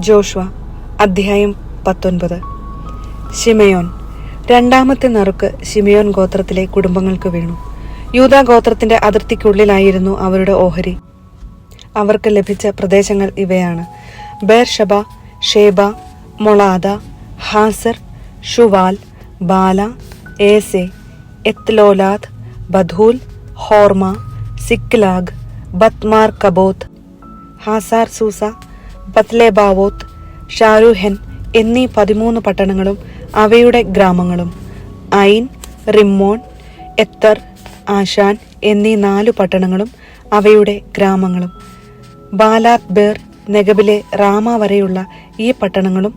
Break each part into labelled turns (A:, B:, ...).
A: Joshua അധ്യായം 19. ശിമെയോൻ. രണ്ടാമത്തെ നറുക്ക് ശിമെയോൻ ഗോത്രത്തിലെ കുടുംബങ്ങൾക്ക് വീണു. യൂദാ ഗോത്രത്തിന്റെ അതിർത്തിക്കുള്ളിലായിരുന്നു അവരുടെ ഓഹരി. അവർക്ക് ലഭിച്ച പ്രദേശങ്ങൾ ഇവയാണ്: ബേർഷബ, ഷേബ, മൊളാദ, ഹാസർ, ഷുവാൽ, ബാല, ഏസെ, എത്ലോലാദ്, ബധൂൽ, ഹോർമ, സിക്ലാഗ്, ബത്മാർ കബോത്ത്, ഹാസാർ സൂസ, ബത്ലേബാവോത്ത്, ഷാരൂഹെൻ എന്നീ 13 പട്ടണങ്ങളും അവയുടെ ഗ്രാമങ്ങളും, ഐൻ, റിമ്മോൻ, എത്തർ, ആശാൻ എന്നീ 4 പട്ടണങ്ങളും അവയുടെ ഗ്രാമങ്ങളും, ബാലാത് ബേർ, നെഗബിലെ റാമ വരെയുള്ള ഈ പട്ടണങ്ങളും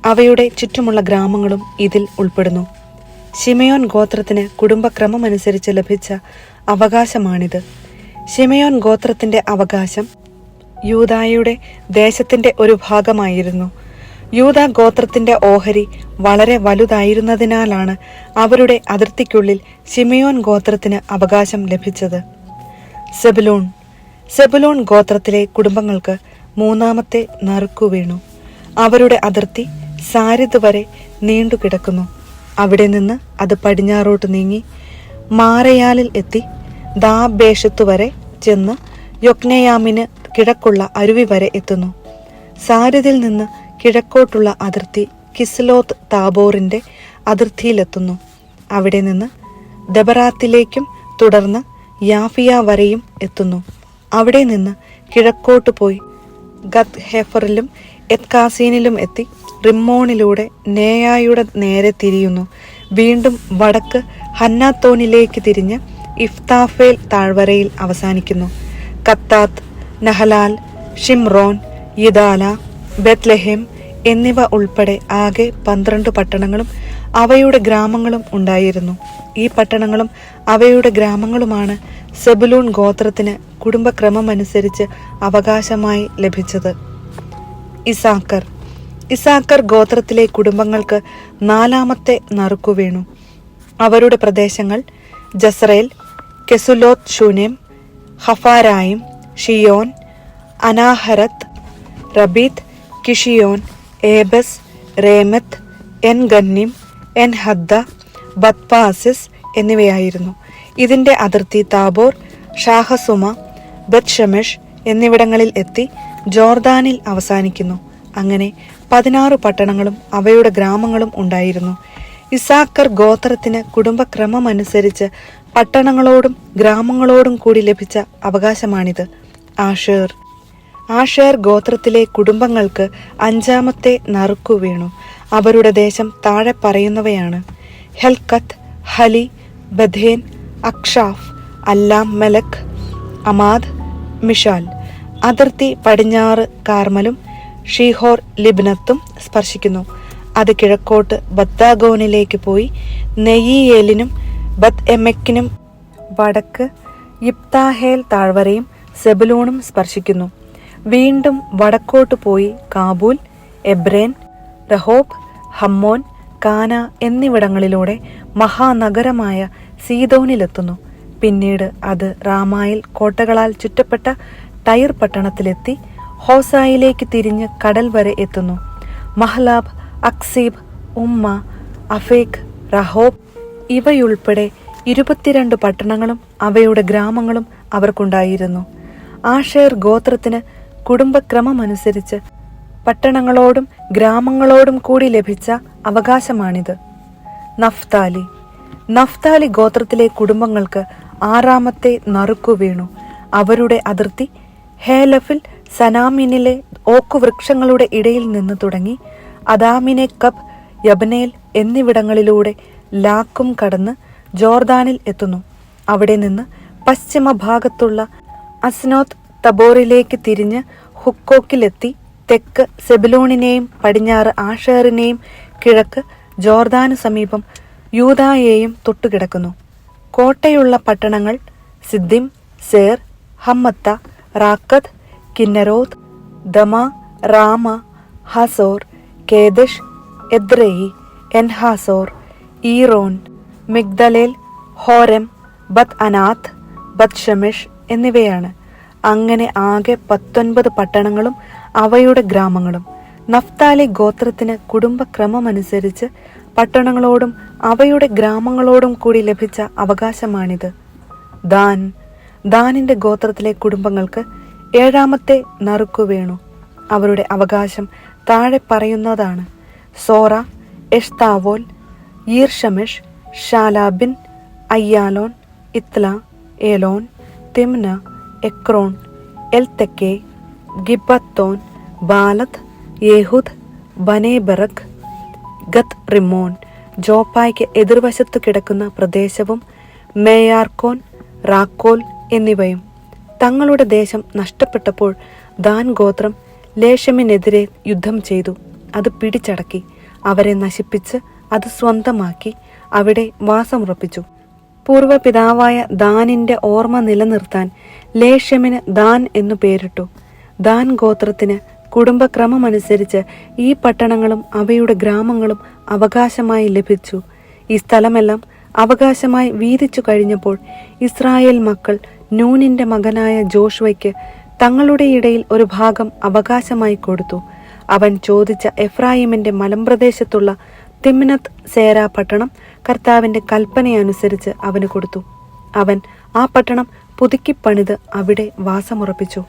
A: അവയുടെ ചുറ്റുമുള്ള ഗ്രാമങ്ങളും ഇതിൽ ഉൾപ്പെടുന്നു. ശിമെയോൻ ഗോത്രത്തിന് കുടുംബക്രമമനുസരിച്ച് ലഭിച്ച അവകാശമാണിത്. ശിമെയോൻ ഗോത്രത്തിന്റെ അവകാശം യൂദായുടെ ദേശത്തിന്റെ ഒരു ഭാഗമായിരുന്നു. യൂദാ ഗോത്രത്തിന്റെ ഓഹരി വളരെ വലുതായിരുന്നതിനാലാണ് അവരുടെ അതിർത്തിക്കുള്ളിൽ ശിമെയോൻ ഗോത്രത്തിന് അവകാശം ലഭിച്ചത്. സെബുലൂൺ. സെബുലൂൺ ഗോത്രത്തിലെ കുടുംബങ്ങൾക്ക് മൂന്നാമത്തെ നറുക്കു വീണു. അവരുടെ അതിർത്തി സാരിദ് വരെ നീണ്ടുകിടക്കുന്നു. അവിടെ നിന്ന് അത് പടിഞ്ഞാറോട്ട് നീങ്ങി മാറയാലിൽ എത്തി ദാബേഷത്തു വരെ ചെന്ന് യൊക്നെയാമിന് കിഴക്കുള്ള അരുവി വരെ എത്തുന്നു. സാരിദിൽ നിന്ന് കിഴക്കോട്ടുള്ള അതിർത്തി കിസ്ലോത്ത് താബോറിന്റെ അതിർത്തിയിലെത്തുന്നു. അവിടെ നിന്ന് ദബറാത്തിലേക്കും തുടർന്ന് യാഫിയ വരെയും എത്തുന്നു. അവിടെ നിന്ന് കിഴക്കോട്ട് പോയി ഗത്ത് ഹെഫറിലും എത്കാസീനിലും എത്തി റിമ്മോണിലൂടെ നേയായുടെ നേരെ തിരിയുന്നു. വീണ്ടും വടക്ക് ഹന്നാത്തോനിലേക്ക് തിരിഞ്ഞ് ഇഫ്താഫേൽ താഴ്വരയിൽ അവസാനിക്കുന്നു. കത്താത്ത്, നഹലാൽ, ഷിംറോൻ, യിദാല, ബെത്ലഹേം എന്നിവ ഉൾപ്പെടെ ആകെ 12 പട്ടണങ്ങളും അവയുടെ ഗ്രാമങ്ങളും ഉണ്ടായിരുന്നു. ഈ പട്ടണങ്ങളും അവയുടെ ഗ്രാമങ്ങളുമാണ് സെബുലൂൺ ഗോത്രത്തിന് കുടുംബക്രമമനുസരിച്ച് അവകാശമായി ലഭിച്ചത്. ഇസാക്കർ. ഇസാക്കർ ഗോത്രത്തിലെ കുടുംബങ്ങൾക്ക് 4ാമത്തെ നറുക്കു വീണു. അവരുടെ പ്രദേശങ്ങൾ ജസ്രേൽ, കെസുലോത്ത് ശൂനേം, ഹഫാരായിം, ഷിയോൻ, അനാഹരത്ത്, റബീത്ത്, കിഷിയോൻ, ഏബസ്, രേമത്ത്, എൻ ഗന്നിം, എൻ ഹദ്ദ, ബത്പാസിസ് എന്നിവയായിരുന്നു. ഇതിന്റെ അതിർത്തി താബോർ, ഷാഹസുമ, ബത്ഷമെഷ് എന്നിവിടങ്ങളിൽ എത്തി ജോർദാനിൽ അവസാനിക്കുന്നു. അങ്ങനെ 16 പട്ടണങ്ങളും അവയുടെ ഗ്രാമങ്ങളും ഉണ്ടായിരുന്നു. ഇസാക്കർ ഗോത്രത്തിന് കുടുംബക്രമമനുസരിച്ച് പട്ടണങ്ങളോടും ഗ്രാമങ്ങളോടും കൂടി ലഭിച്ച അവകാശമാണിത്. ആഷേർ. ആഷേർ ഗോത്രത്തിലെ കുടുംബങ്ങൾക്ക് 5ാമത്തെ നറുക്കു വീണു. അവരുടെ ദേശം താഴെ പറയുന്നവയാണ്: ഹെൽക്കത്ത്, ഹലി, ബഥേൻ, അക്ഷാഫ്, അല്ലാം മെലക്, അമാദ്, മിഷാൽ. അതിർത്തി പടിഞ്ഞാറ് കാർമലും ഷീഹോർ ലിബ്നത്തും സ്പർശിക്കുന്നു. അത് കിഴക്കോട്ട് ബത്താഗോനിലേക്ക് പോയി നെയ്യേലിനും ബത്ത് എമെക്കിനും വടക്ക് യിപ്താഹേൽ താഴ്വരയും സെബുലൂണും സ്പർശിക്കുന്നു. വീണ്ടും വടക്കോട്ട് പോയി കാബൂൽ, എബ്രേൻ, രഹോബ്, ഹമ്മോൻ, കാന എന്നിവിടങ്ങളിലൂടെ മഹാനഗരമായ സീദോനിലെത്തുന്നു. പിന്നീട് അത് റാമായിൽ കോട്ടകളാൽ ചുറ്റപ്പെട്ട ടൈർ പട്ടണത്തിലെത്തി ഹോസായിലേക്ക് തിരിഞ്ഞ് കടൽ വരെ എത്തുന്നു. മഹ്ലാബ്, അക്സീബ്, ഉമ്മ, അഫേക്ക്, റഹോബ് ഇവയുൾപ്പെടെ 22 പട്ടണങ്ങളും അവയുടെ ഗ്രാമങ്ങളും അവർക്കുണ്ടായിരുന്നു. ആഷേർ ഗോത്രത്തിന് കുടുംബക്രമമനുസരിച്ച് പട്ടണങ്ങളോടും ഗ്രാമങ്ങളോടും കൂടി ലഭിച്ച അവകാശമാണിത്. നഫ്താലി. നഫ്താലി ഗോത്രത്തിലെ കുടുംബങ്ങൾക്ക് 6ാമത്തെ നറുക്കു വീണു. അവരുടെ അതിർത്തി ഹേലഫിൽ സനാമിനിലെ ഓക്കുവൃക്ഷങ്ങളുടെ ഇടയിൽ നിന്ന് തുടങ്ങി അദാമിനെ കബ്, യബ്നേൽ എന്നിവിടങ്ങളിലൂടെ ലാക്കും കടന്ന് ജോർദാനിൽ എത്തുന്നു. അവിടെ നിന്ന് പശ്ചിമഭാഗത്തുള്ള അസ്നോത്ത് തബോറിലേക്ക് തിരിഞ്ഞ് ഹുക്കോക്കിലെത്തി തെക്ക് സെബുലൂണിനെയും പടിഞ്ഞാറ് ആഷേറിനെയും കിഴക്ക് ജോർദാന് സമീപം യൂദായെയും തൊട്ടുകിടക്കുന്നു. കോട്ടയുള്ള പട്ടണങ്ങൾ സിദ്ദിം, സേർ, ഹമ്മത്ത, റാക്കത്ത്, കിന്നരോത്ത്, ദമ, റാമ, ഹസോർ, കേദഷ്, എദ്രയി, എൻഹാസോർ, ഈറോൻ, മിഗ്ദലേൽ, ഹോരം, ബത്ത് അനാത്ത്, ബത്ത് ഷെമെഷ് എന്നിവയാണ്. അങ്ങനെ ആകെ 19 പട്ടണങ്ങളും അവയുടെ ഗ്രാമങ്ങളും. നഫ്താലി ഗോത്രത്തിന് കുടുംബക്രമമനുസരിച്ച് പട്ടണങ്ങളോടും അവയുടെ ഗ്രാമങ്ങളോടും കൂടി ലഭിച്ച അവകാശമാണിത്. ദാനിന്റെ ഗോത്രത്തിലെ കുടുംബങ്ങൾക്ക് 7-ാമത്തെ നറുക്കു വീണു. അവരുടെ അവകാശം താഴെ പറയുന്നതാണ്: സോറ, എഷ്താവോൽ, യീർഷമെഷ്, ഷാലാബിൻ, അയ്യാലോൻ, ഇത്ല, ഏലോൻ, തിമ്ന, എക്രോൺ, എൽതെക്കെ, ഗിബത്തോൻ, ബാലത്ത്, യേഹൂദ്, ബനേബറക്, ഗത്ത് റിമ്മോൻ, ജോപ്പായ്ക്ക് എതിർവശത്തു കിടക്കുന്ന പ്രദേശവും മേയാർക്കോൻ, റാക്കോൽ എന്നിവയും. തങ്ങളുടെ ദേശം നഷ്ടപ്പെട്ടപ്പോൾ ദാൻ ഗോത്രം ലേഷമിനെതിരെ യുദ്ധം ചെയ്തു. അത് പിടിച്ചടക്കി, അവരെ നശിപ്പിച്ച് അത് സ്വന്തമാക്കി അവിടെ വാസമുറപ്പിച്ചു. പൂർവ്വപിതാവായ ദാനിന്റെ ഓർമ്മ നിലനിർത്താൻ ലേഷമിന് ദാൻ എന്നു പേരിട്ടു. ദാൻ ഗോത്രത്തിന് കുടുംബക്രമമനുസരിച്ച് ഈ പട്ടണങ്ങളും അവയുടെ ഗ്രാമങ്ങളും അവകാശമായി ലഭിച്ചു. ഈ സ്ഥലമെല്ലാം അവകാശമായി വീതിച്ചു കഴിഞ്ഞപ്പോൾ ഇസ്രായേൽ മക്കൾ നൂനിന്റെ മകനായ ജോഷുവയ്ക്ക് തങ്ങളുടെ ഇടയിൽ ഒരു ഭാഗം അവകാശമായി കൊടുത്തു. അവൻ ചോദിച്ച എഫ്രായിമിന്റെ മലമ്പ്രദേശത്തുള്ള തിമ്നത്ത് സേര പട്ടണം കർത്താവിന്റെ കൽപ്പനയനുസരിച്ച് അവന് കൊടുത്തു. അവൻ ആ പട്ടണം പുതുക്കിപ്പണിത് അവിടെ വാസമുറപ്പിച്ചു.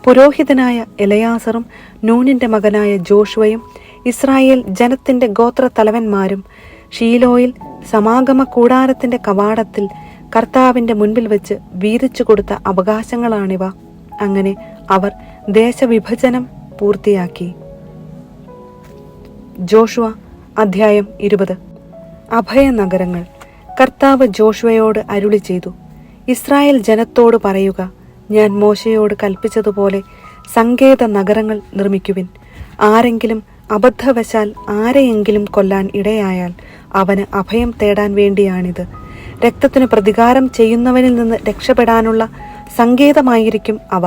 A: പുരോഹിതനായ എലയാസറും നൂനിന്റെ മകനായ ജോഷുവയും ഇസ്രായേൽ ജനത്തിന്റെ ഗോത്ര തലവന്മാരും ഷീലോയിൽ സമാഗമ കൂടാരത്തിന്റെ കവാടത്തിൽ കർത്താവിന്റെ മുൻപിൽ വെച്ച് വീതിച്ചു കൊടുത്ത അവകാശങ്ങളാണിവ. അങ്ങനെ അവർ ദേശവിഭജനം പൂർത്തിയാക്കി. ജോഷുവ അധ്യായം 20. അഭയനഗരങ്ങൾ. കർത്താവ് ജോഷുവയോട് അരുളി ചെയ്തു: ഇസ്രായേൽ ജനത്തോട് പറയുക, ഞാൻ മോശയോട് കൽപ്പിച്ചതുപോലെ സങ്കേത നഗരങ്ങൾ നിർമ്മിക്കുവിൻ. ആരെങ്കിലും അബദ്ധവശാൽ ആരെയെങ്കിലും കൊല്ലാൻ ഇടയായാൽ അവന് അഭയം തേടാൻ വേണ്ടിയാണിത്. രക്തത്തിന് പ്രതികാരം ചെയ്യുന്നവനിൽ നിന്ന് രക്ഷപ്പെടാനുള്ള സങ്കേതമായിരിക്കും അവ.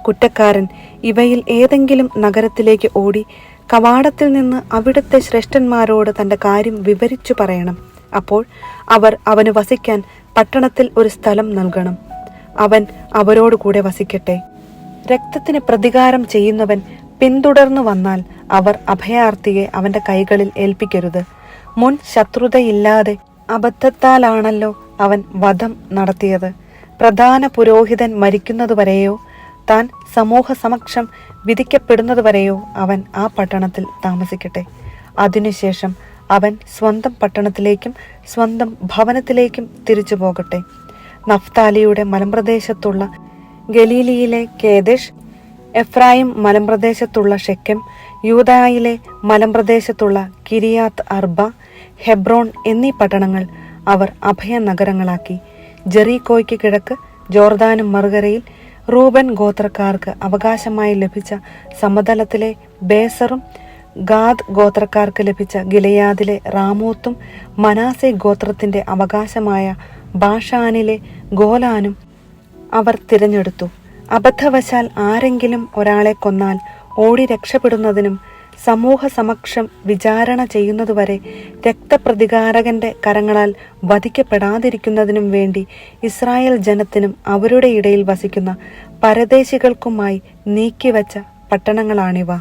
A: കുറ്റക്കാരൻ ഇവയിൽ ഏതെങ്കിലും നഗരത്തിലേക്ക് ഓടി കവാടത്തിൽ നിന്ന് അവിടുത്തെ ശ്രേഷ്ഠന്മാരോട് തന്റെ കാര്യം വിവരിച്ചു പറയണം. അപ്പോൾ അവർ അവന് വസിക്കാൻ പട്ടണത്തിൽ ഒരു സ്ഥലം നൽകണം. അവൻ അവരോടുകൂടെ വസിക്കട്ടെ. രക്തത്തിന് പ്രതികാരം ചെയ്യുന്നവൻ പിന്തുടർന്നു വന്നാൽ അവർ അഭയാർത്ഥിയെ അവന്റെ കൈകളിൽ ഏൽപ്പിക്കരുത്. മുൻ ശത്രുതയില്ലാതെ അബദ്ധത്താലാണല്ലോ അവൻ വധം നടത്തിയത്. പ്രധാന പുരോഹിതൻ മരിക്കുന്നതുവരെയോ താൻ സമൂഹ സമക്ഷം വിധിക്കപ്പെടുന്നതുവരെയോ അവൻ ആ പട്ടണത്തിൽ താമസിക്കട്ടെ. അതിനുശേഷം അവൻ സ്വന്തം പട്ടണത്തിലേക്കും സ്വന്തം ഭവനത്തിലേക്കും തിരിച്ചു പോകട്ടെ. നഫ്താലിയുടെ മലമ്പ്രദേശത്തുള്ള ഗലീലിയിലെ കേദെഷ്, എഫ്രായിം മലമ്പ്രദേശത്തുള്ള ഷെക്കെം, യൂദായിലെ മലമ്പ്രദേശത്തുള്ള കിരിയാത്ത് അർബ, ഹെബ്രോൺ എന്നീ പട്ടണങ്ങൾ അവർ അഭയനഗരങ്ങളാക്കി. ജെറീക്കോയ്ക്ക് കിഴക്ക് ജോർദാനും മറുകരയിൽ റൂബൻ ഗോത്രക്കാർക്ക് അവകാശമായി ലഭിച്ച സമതലത്തിലെ ബേസറും ഗാദ് ഗോത്രക്കാർക്ക് ലഭിച്ച ഗിലെയാദിലെ റാമോത്തും മനാസെ ഗോത്രത്തിന്റെ അവകാശമായ ബാഷാനിലെ ഗോലാനും അവർ തിരഞ്ഞെടുത്തു. അബദ്ധവശാൽ ആരെങ്കിലും ഒരാളെ കൊന്നാൽ ഓടി രക്ഷപ്പെടുന്നതിനും സമൂഹ സമക്ഷം വിചാരണ ചെയ്യുന്നതുവരെ രക്തപ്രതികാരകന്റെ കരങ്ങളാൽ വധിക്കപ്പെടാതിരിക്കുന്നതിനും വേണ്ടി ഇസ്രായേൽ ജനത്തിനും അവരുടെ ഇടയിൽ വസിക്കുന്ന പരദേശികൾക്കുമായി നീക്കിവച്ച പട്ടണങ്ങളാണിവ.